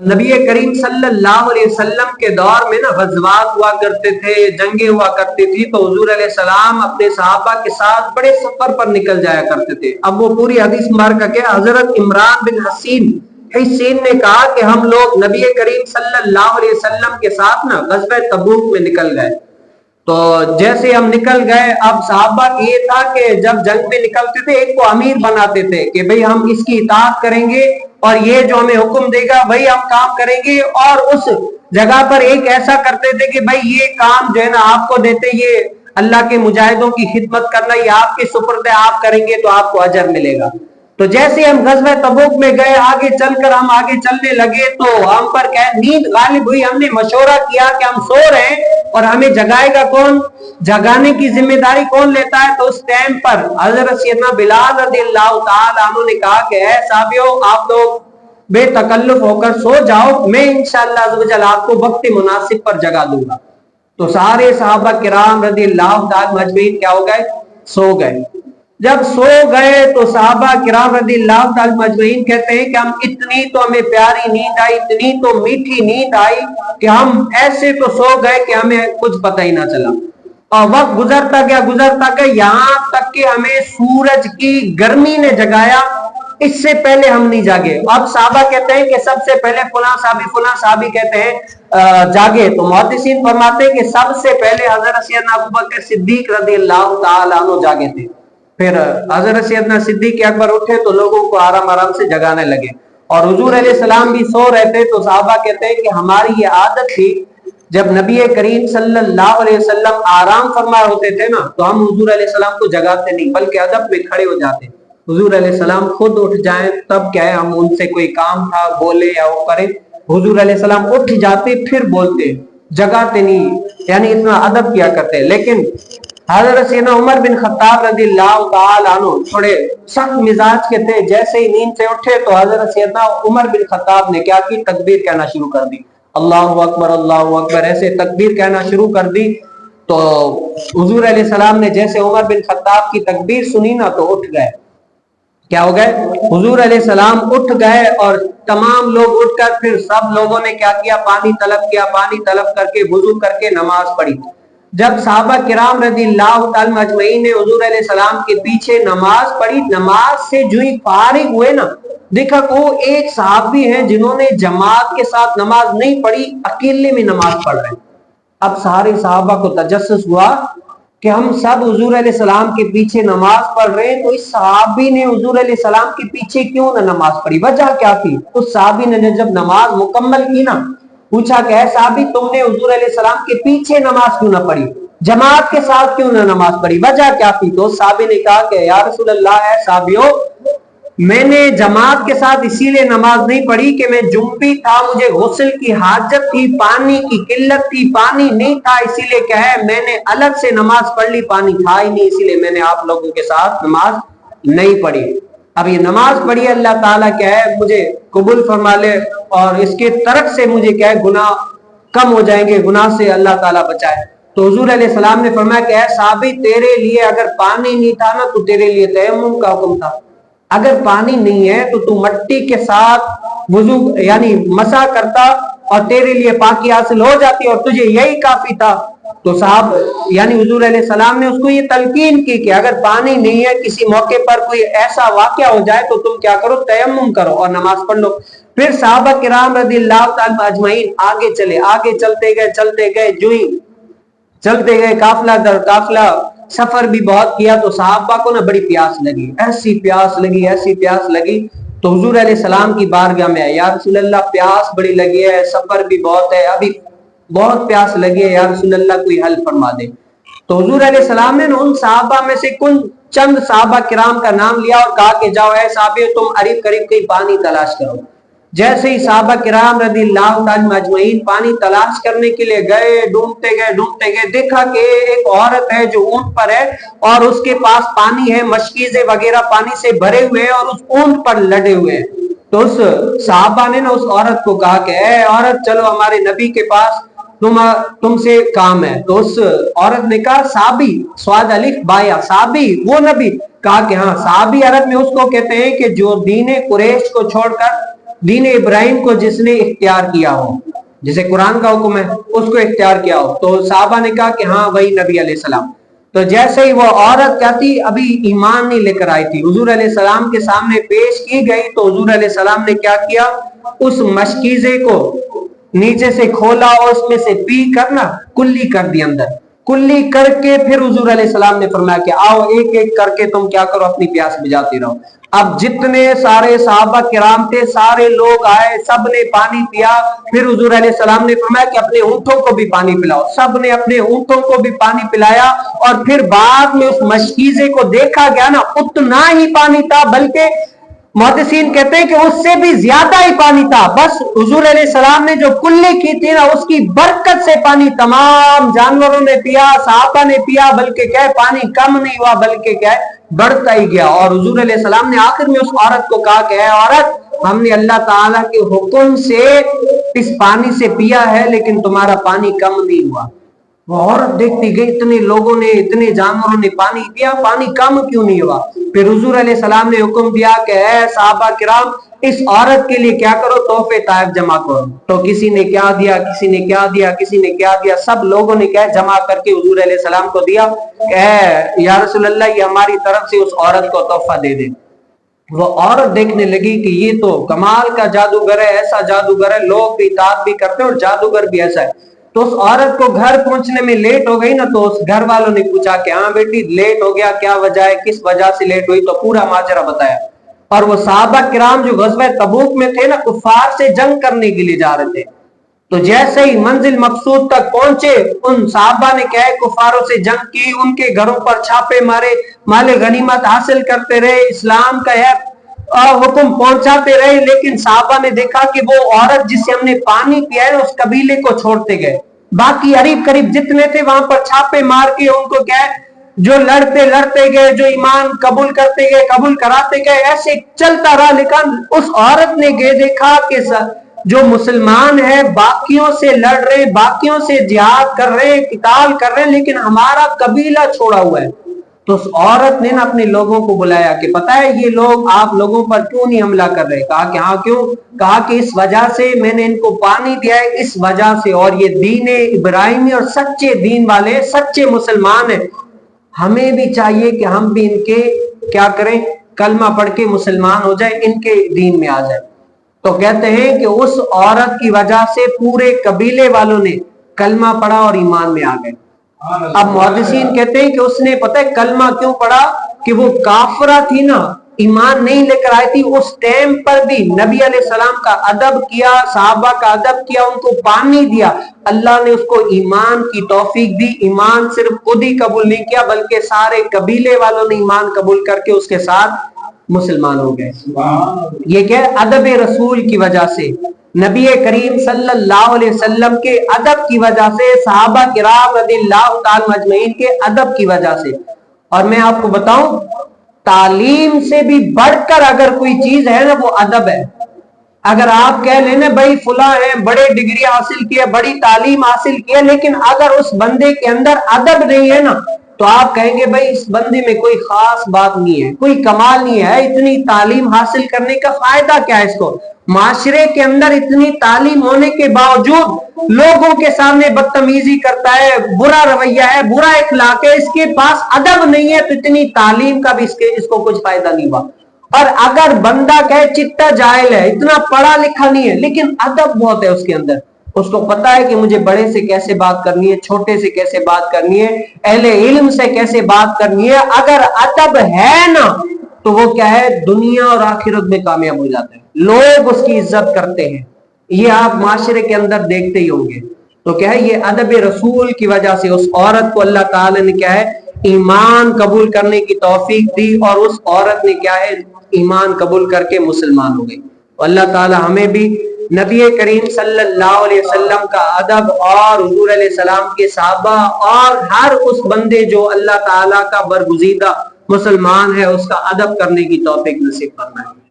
نبی کریم صلی اللہ علیہ وسلم کے دور میں نا غزوات ہوا کرتے تھے، جنگیں ہوا کرتی تھی، تو حضور علیہ السلام اپنے صحابہ کے ساتھ بڑے سفر پر نکل جایا کرتے تھے۔ اب وہ پوری حدیث مبارکہ کہ حضرت عمران بن حسین نے کہا کہ ہم لوگ نبی کریم صلی اللہ علیہ وسلم کے ساتھ نا غزوہ تبوک میں نکل گئے۔ تو جیسے ہم نکل گئے، اب صحابہ کی یہ تھا کہ جب جنگ میں نکلتے تھے ایک کو امیر بناتے تھے کہ بھئی ہم اس کی اطاعت کریں گے اور یہ جو ہمیں حکم دے گا وہی ہم کام کریں گے، اور اس جگہ پر ایک ایسا کرتے تھے کہ بھئی یہ کام جو ہے نا آپ کو دیتے، یہ اللہ کے مجاہدوں کی خدمت کرنا یہ آپ کے سپرد ہے، آپ کریں گے تو آپ کو اجر ملے گا۔ تو جیسے ہم غزوہ تبوک میں گئے، آگے چل کر ہم آگے چلنے لگے تو ہم پر کیا نیند غالب ہوئی۔ ہم نے مشورہ کیا کہ ہم سو رہے ہیں اور ہمیں جگائے گا کون، جگانے کی ذمہ داری کون لیتا ہے؟ تو اس ٹائم پر حضرت سیدنا بلال رضی اللہ تعالی عنہ نے کہا کہ اے صحابیوں، آپ لوگ بے تکلف ہو کر سو جاؤ، میں انشاءاللہ عز و جل آپ کو وقت مناسب پر جگا دوں گا۔ تو سارے صحابہ کرام رضی اللہ تعالی مجمعین کیا ہو گئے؟ سو گئے۔ جب سو گئے تو صحابہ کرام رضی اللہ تعالی مجمعین کہتے ہیں کہ ہم اتنی تو ہمیں پیاری نیند آئی، اتنی تو میٹھی نیند آئی کہ ہم ایسے تو سو گئے کہ ہمیں کچھ پتہ ہی نہ چلا، اور وقت گزرتا گیا یہاں تک کہ ہمیں سورج کی گرمی نے جگایا، اس سے پہلے ہم نہیں جاگے۔ اب صحابہ کہتے ہیں کہ سب سے پہلے فلاں صحابی کہتے ہیں جاگے، تو محدثین فرماتے ہیں کہ سب سے پہلے حضرت سیدنا ابوبکر صدیق رضی اللہ تعالی عنہ جاگے تھے۔ پھر حضرت سیدنا صدیق اکبر اٹھے تو لوگوں کو آرام سے جگانے لگے، اور حضور علیہ السلام بھی سو رہے تھے۔ تو صحابہ کہتے ہیں کہ ہماری یہ عادت تھی، جب نبی کریم صلی اللہ علیہ وسلم آرام فرما ہوتے تھے نا تو ہم حضور علیہ السلام کو جگاتے نہیں، بلکہ ادب میں کھڑے ہو جاتے۔ حضور علیہ السلام خود اٹھ جائیں تب کیا ہے ہم ان سے کوئی کام تھا بولے یا وہ کریں، حضور علیہ السلام اٹھ جاتے پھر بولتے، جگاتے نہیں، یعنی اتنا ادب کیا کرتے۔ لیکن حضرت سیدنا عمر بن خطاب رضی اللہ تعالی عنہ تھوڑے سخت مزاج کے تھے، جیسے ہی نیند سے اٹھے تو حضرت سیدنا عمر بن خطاب نے کیا کی؟ تکبیر کہنا شروع کر دی، اللہ اکبر اللہ اکبر، ایسے تکبیر کہنا شروع کر دی۔ تو حضور علیہ السلام نے جیسے عمر بن خطاب کی تکبیر سنی نا تو اٹھ گئے۔ کیا ہو گئے؟ حضور علیہ السلام اٹھ گئے، اور تمام لوگ اٹھ کر پھر سب لوگوں نے کیا کیا؟ پانی طلب کیا، پانی طلب کر کے وضو کر کے نماز پڑھی۔ جب صحابہ کرام رضی اللہ تعالی مجمعین نے حضور علیہ السلام کے پیچھے نماز پڑھی، نماز سے جو ہی فارغ ہوئے نا، دیکھا کہ وہ ایک صحابی ہیں جنہوں نے جماعت کے ساتھ نماز نہیں پڑھی، اکیلے میں نماز پڑھ رہے ہیں۔ اب سارے صحابہ کو تجسس ہوا کہ ہم سب حضور علیہ السلام کے پیچھے نماز پڑھ رہے ہیں، تو اس صحابی نے حضور علیہ السلام کے پیچھے کیوں نہ نماز پڑھی؟ وجہ کیا تھی؟ اس صحابی نے جب نماز مکمل کی نا، پوچھا کہ اے صحابی تم نے حضور علیہ السلام کے پیچھے نماز کیوں نہ پڑھی، جماعت کے ساتھ کیوں نہ نماز پڑھی، وجہ کیا تھی؟ تو صحابی نے کہا کہ یا رسول اللہ، اے صحابیوں، میں نے جماعت کے ساتھ اسی لیے نماز نہیں پڑھی کہ میں جنبی تھا، مجھے غسل کی حاجت تھی، پانی کی قلت تھی، پانی نہیں تھا، اسی لیے کیا ہے میں نے الگ سے نماز پڑھ لی، پانی تھا ہی نہیں، اسی لیے میں نے آپ لوگوں کے ساتھ نماز نہیں پڑھی۔ اب یہ نماز پڑھی اللہ تعالیٰ کیا ہے مجھے قبول فرما لے، اور اس کے ترک سے مجھے کیا ہے گناہ کم ہو جائیں گے، گناہ سے اللہ تعالیٰ بچائے۔ تو حضور علیہ السلام نے فرمایا کہ اے صحابی، تیرے لیے اگر پانی نہیں تھا نا تو تیرے لیے تیمم کا حکم تھا، اگر پانی نہیں ہے تو مٹی کے ساتھ وضو یعنی مسح کرتا اور تیرے لیے پاکی حاصل ہو جاتی، اور تجھے یہی کافی تھا۔ تو صاحب یعنی حضور علیہ السلام نے اس کو یہ تلقین کی کہ اگر پانی نہیں ہے، کسی موقع پر کوئی ایسا واقعہ ہو جائے تو تم کیا کرو؟ تیمم کرو اور نماز پڑھ لو۔ پھر صحابہ کرام رضی اللہ تعالی اجمعین آگے چلے، آگے چلتے گئے، جو ہی چلتے گئے، قافلہ در قافلہ سفر بھی بہت کیا، تو صحابہ کو نا بڑی پیاس لگی، ایسی پیاس لگی تو حضور علیہ السلام کی بارگاہ میں آئے، یا رسول اللہ پیاس بڑی لگی ہے، سفر بھی بہت ہے، ابھی بہت پیاس لگی ہے، یا رسول اللہ کوئی حل فرما دے۔ تو حضور علیہ السلام نے ان صحابہ میں سے چند صحابہ کرام کا نام لیا اور کہا کہ جاؤ اے صحابیو، تم قریب کہیں پانی تلاش کرو۔ جیسے ہی صحابہ کرام رضی اللہ تعالی مجمعین پانی تلاش کرنے کے لیے گئے، ڈھونڈتے گئے، دیکھا کہ ایک عورت ہے جو اونٹ پر ہے اور اس کے پاس پانی ہے، مشکیزیں وغیرہ پانی سے بھرے ہوئے ہیں اور اس اونٹ پر لدے ہوئے ہیں۔ تو اس صحابہ نے نا اس عورت کو کہا کہ اے عورت، چلو ہمارے نبی کے پاس، تم سے کام ہے۔ تو اس عورت نے کہا صحابی، سواد الف بایا، صحابی وہ نبی؟ کہا کہ ہاں، صحابی عرب میں اس کو کہتے ہیں کہ جو دین قریش کو چھوڑ کر دین ابراہیم کو جس نے اختیار کیا ہو, جسے قرآن کا حکم ہے اس کو اختیار کیا ہو. تو صحابہ نے کہا کہ ہاں وہی نبی علیہ السلام. تو جیسے ہی وہ عورت کیا تھی, ابھی ایمان نہیں لے کر آئی تھی, حضور علیہ السلام کے سامنے پیش کی گئی تو حضور علیہ السلام نے کیا کیا, اس مشکیزے کو نیچے سے کھولا اور اس میں سے پی کر نا کلی کر دی اندر, کلی کر کے پھر حضور علیہ السلام نے فرمایا کہ آؤ ایک ایک کر کے تم کیا کرو, اپنی پیاس بجھاتے رہو. اب جتنے سارے صحابہ کرام تھے سارے لوگ آئے, سب نے پانی پیا. پھر حضور علیہ السلام نے فرمایا کہ اپنے اونٹوں کو بھی پانی پلاؤ. سب نے اپنے اونٹوں کو بھی پانی پلایا. اور پھر بعد میں اس مشکیزے کو دیکھا گیا نا, اتنا ہی پانی تھا, بلکہ محدثین کہتے ہیں کہ اس سے بھی زیادہ ہی پانی تھا. بس حضور علیہ السلام نے جو کلی کی تھی نا, اس کی برکت سے پانی تمام جانوروں نے پیا, صحابہ نے پیا, بلکہ کیا ہے پانی کم نہیں ہوا بلکہ کیا ہے بڑھتا ہی گیا. اور حضور علیہ السلام نے آخر میں اس عورت کو کہا کہ اے عورت, ہم نے اللہ تعالیٰ کے حکم سے اس پانی سے پیا ہے لیکن تمہارا پانی کم نہیں ہوا. وہ عورت دیکھتی گئی, اتنے لوگوں نے, اتنے جانوروں نے پانی پیا, پانی کم کیوں نہیں ہوا. پھر حضور علیہ السلام نے حکم دیا کہ اے صحابہ کرام, اس عورت کے لیے کیا کرو, تحفے طائف جمع کرو. تو کسی نے کیا دیا, کسی نے کیا دیا, کسی نے کیا دیا, سب لوگوں نے کیا جمع کر کے حضور علیہ السلام کو دیا کہ اے یا رسول اللہ, یہ ہماری طرف سے اس عورت کو تحفہ دے دے. وہ عورت دیکھنے لگی کہ یہ تو کمال کا جادوگر ہے, ایسا جادوگر ہے, لوگ بھی اطاعت بھی کرتے ہیں اور جادوگر بھی ایسا ہے. تو اس عورت کو گھر پہنچنے میں لیٹ ہو گئی نا, تو اس گھر والوں نے پوچھا کہ ہاں بیٹی لیٹ ہو گیا, کیا وجہ ہے, کس وجہ سے لیٹ ہوئی, تو پورا ماجرا بتایا. اور وہ صحابہ کرام جو غزوہ تبوک میں تھے نا, کفار سے جنگ کرنے کے لیے جا رہے تھے. تو جیسے ہی منزل مقصود تک پہنچے, ان صحابہ نے کیا ہے کفاروں سے جنگ کی, ان کے گھروں پر چھاپے مارے, مال غنیمت حاصل کرتے رہے, اسلام کا ہے حکم پہنچاتے رہے. لیکن صحابہ نے دیکھا کہ وہ عورت جس سے ہم نے پانی پیا ہے اس قبیلے کو چھوڑتے گئے. باقی قریب قریب جتنے تھے وہاں پر چھاپے مار کے ان کو کیا ہے جو لڑتے گئے, جو ایمان قبول کرتے گئے, قبول کراتے گئے, ایسے چلتا رہا. لیکن اس عورت نے دیکھا کہ جو مسلمان ہیں باقیوں سے لڑ رہے, باقیوں سے جہاد کر رہے, قتال کر رہے, لیکن ہمارا قبیلہ چھوڑا ہوا ہے. تو اس عورت نے نا اپنے لوگوں کو بلایا کہ پتہ ہے یہ لوگ آپ لوگوں پر کیوں نہیں حملہ کر رہے. کہا کہ ہاں کیوں, کہا کہ اس وجہ سے میں نے ان کو پانی دیا ہے, اس وجہ سے, اور یہ دین ابراہیمی اور سچے دین والے, سچے مسلمان ہیں. ہمیں بھی چاہیے کہ ہم بھی ان کے کیا کریں, کلمہ پڑھ کے مسلمان ہو جائے, ان کے دین میں آ جائے. تو کہتے ہیں کہ اس عورت کی وجہ سے پورے قبیلے والوں نے کلمہ پڑھا اور ایمان میں آ گئے. اب محدثین کہتے ہیں کہ اس نے پتہ ہے کلمہ کیوں پڑھا, کہ وہ کافرہ تھی نا, ایمان نہیں لے کر آئی تھی, اس ٹائم پر بھی نبی علیہ السلام کا ادب کیا, صحابہ کا ادب کیا, ان کو پانی دیا. اللہ نے اس کو ایمان کی توفیق دی. ایمان صرف خود ہی قبول نہیں کیا بلکہ سارے قبیلے والوں نے ایمان قبول کر کے اس کے ساتھ مسلمان ہو گئے. یہ کیا ادب رسول کی وجہ سے, نبی کریم صلی اللہ علیہ وسلم کے ادب کی وجہ سے, صحابہ کرام رضی اللہ تعالی مجمعین کے ادب کی وجہ سے. اور میں آپ کو بتاؤں, تعلیم سے بھی بڑھ کر اگر کوئی چیز ہے نا وہ ادب ہے. اگر آپ کہہ لیں نا بھائی فلاں ہے, بڑے ڈگری حاصل کی ہے, بڑی تعلیم حاصل کی ہے, لیکن اگر اس بندے کے اندر ادب نہیں ہے نا, تو آپ کہیں گے بھائی اس بندے میں کوئی خاص بات نہیں ہے, کوئی کمال نہیں ہے. اتنی تعلیم حاصل کرنے کا فائدہ کیا ہے اس کو؟ معاشرے کے اندر اتنی تعلیم ہونے کے باوجود لوگوں کے سامنے بدتمیزی کرتا ہے, برا رویہ ہے, برا اخلاق ہے, اس کے پاس ادب نہیں ہے, تو اتنی تعلیم کا بھی اس کو کچھ فائدہ نہیں ہوا. اور اگر بندہ کہے چٹا جاہل ہے, اتنا پڑھا لکھا نہیں ہے, لیکن ادب بہت ہے اس کے اندر, اس کو پتا ہے کہ مجھے بڑے سے کیسے بات کرنی ہے, چھوٹے سے کیسے بات کرنی ہے, اہل علم سے کیسے بات کرنی ہے, اگر ادب ہے نا تو وہ کیا ہے دنیا اور آخرت میں کامیاب ہو جاتا ہے. لوگ اس کی عزت کرتے ہیں. یہ آپ معاشرے کے اندر دیکھتے ہی ہوں گے. تو کیا ہے یہ ادب رسول کی وجہ سے اس عورت کو اللہ تعالی نے کیا ہے ایمان قبول کرنے کی توفیق دی, اور اس عورت نے کیا ہے ایمان قبول کر کے مسلمان ہو گئی. اللہ تعالی ہمیں بھی نبی کریم صلی اللہ علیہ وسلم کا ادب اور حضور علیہ السلام کے صحابہ اور ہر اس بندے جو اللہ تعالی کا برگزیدہ مسلمان ہے اس کا ادب کرنے کی توفیق نصیب فرمائے.